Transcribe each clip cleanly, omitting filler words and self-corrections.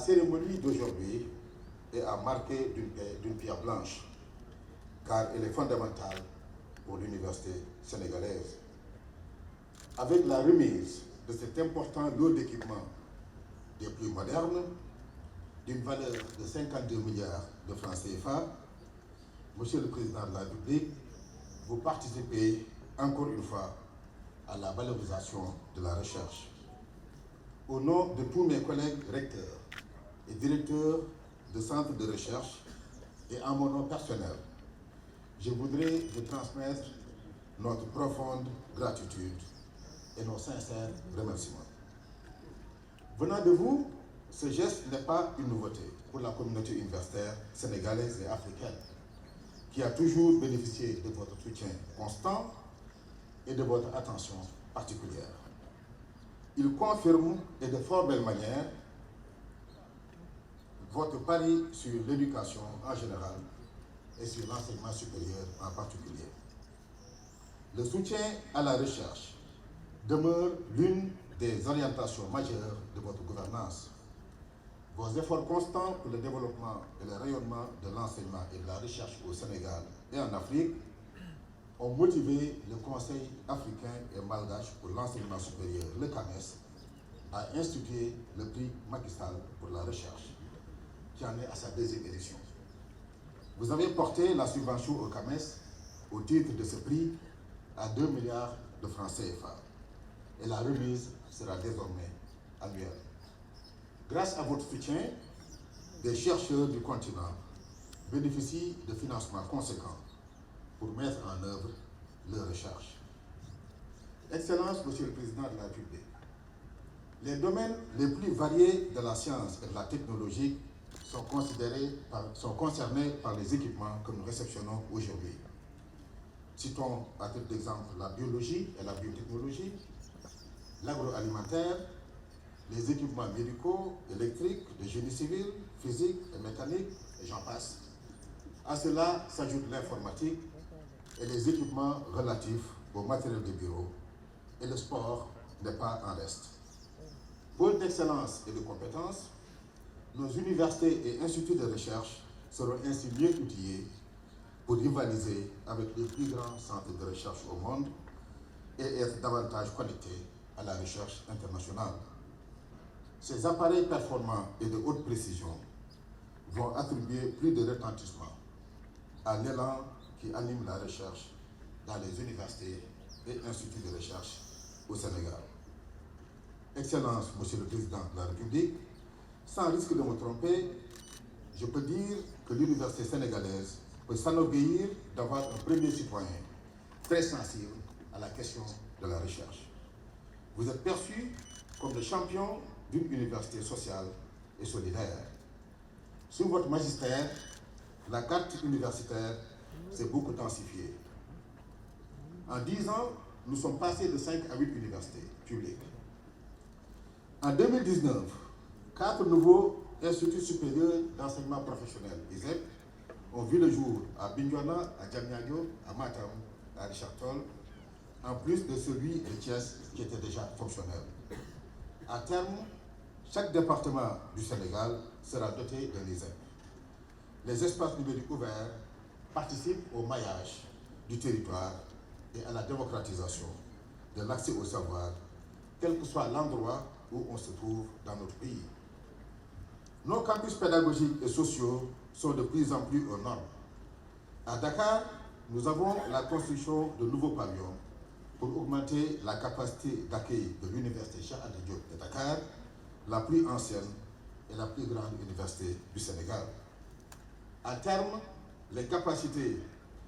cérémonie d'aujourd'hui est à marquer d'une pierre blanche, car elle est fondamentale pour l'université sénégalaise. Avec la remise de cet important lot d'équipements des plus modernes, d'une valeur de 52 milliards de francs CFA, Monsieur le Président de la République, vous participez encore une fois à la valorisation de la recherche. Au nom de tous mes collègues recteurs et directeurs de centres de recherche et en mon nom personnel, je voudrais vous transmettre notre profonde gratitude et nos sincères remerciements. Venant de vous, ce geste n'est pas une nouveauté pour la communauté universitaire sénégalaise et africaine, qui a toujours bénéficié de votre soutien constant et de votre attention particulière. Il confirme, et de fort belle manière, votre pari sur l'éducation en général et sur l'enseignement supérieur en particulier. Le soutien à la recherche demeure l'une des orientations majeures de votre gouvernance. Vos efforts constants pour le développement et le rayonnement de l'enseignement et de la recherche au Sénégal et en Afrique ont motivé le Conseil africain et malgache pour l'enseignement supérieur, le CAMES, à instituer le prix Macky Sall pour la recherche, qui en est à sa deuxième édition. Vous avez porté la subvention au CAMES au titre de ce prix à 2 milliards de francs CFA et la remise sera désormais annuelle. Grâce à votre soutien, des chercheurs du continent bénéficient de financements conséquents pour mettre en œuvre leurs recherches. Excellence, Monsieur le Président de la République, les domaines les plus variés de la science et de la technologie sont concernés par les équipements que nous réceptionnons aujourd'hui. Citons à titre d'exemple la biologie et la biotechnologie, l'agroalimentaire, les équipements médicaux, électriques, de génie civil, physique et mécanique, et j'en passe. À cela s'ajoute l'informatique et les équipements relatifs au matériel de bureau, et le sport n'est pas en reste. Pôle d'excellence et de compétences, nos universités et instituts de recherche seront ainsi mieux outillés pour rivaliser avec les plus grands centres de recherche au monde et être davantage connectés à la recherche internationale. Ces appareils performants et de haute précision vont attribuer plus de retentissement à l'élan qui anime la recherche dans les universités et instituts de recherche au Sénégal. Excellence, Monsieur le Président de la République, sans risque de me tromper, je peux dire que l'université sénégalaise peut s'enorgueillir d'avoir un premier citoyen très sensible à la question de la recherche. Vous êtes perçu comme le champion d'une université sociale et solidaire. Sous votre magistère, la carte universitaire s'est beaucoup densifiée. En 10 ans, nous sommes passés de 5 à 8 universités publiques. En 2019, 4 nouveaux instituts supérieurs d'enseignement professionnel, ISEP, ont vu le jour à Bignona, à Diamniadio, à Matam, à Richard Toll, en plus de celui de Thiès qui était déjà fonctionnel. À terme, chaque département du Sénégal sera doté d'un ISEP. Les espaces numériques ouverts participent au maillage du territoire et à la démocratisation de l'accès au savoir, quel que soit l'endroit où on se trouve dans notre pays. Nos campus pédagogiques et sociaux sont de plus en plus aux normes. À Dakar, nous avons la construction de nouveaux pavillons pour augmenter la capacité d'accueil de l'université Cheikh Anta Diop de Dakar, la plus ancienne et la plus grande université du Sénégal. À terme, les capacités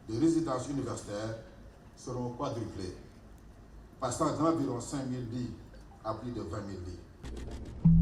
de résidence universitaire seront quadruplées, passant d'environ 5 000 lits à plus de 20 000 lits.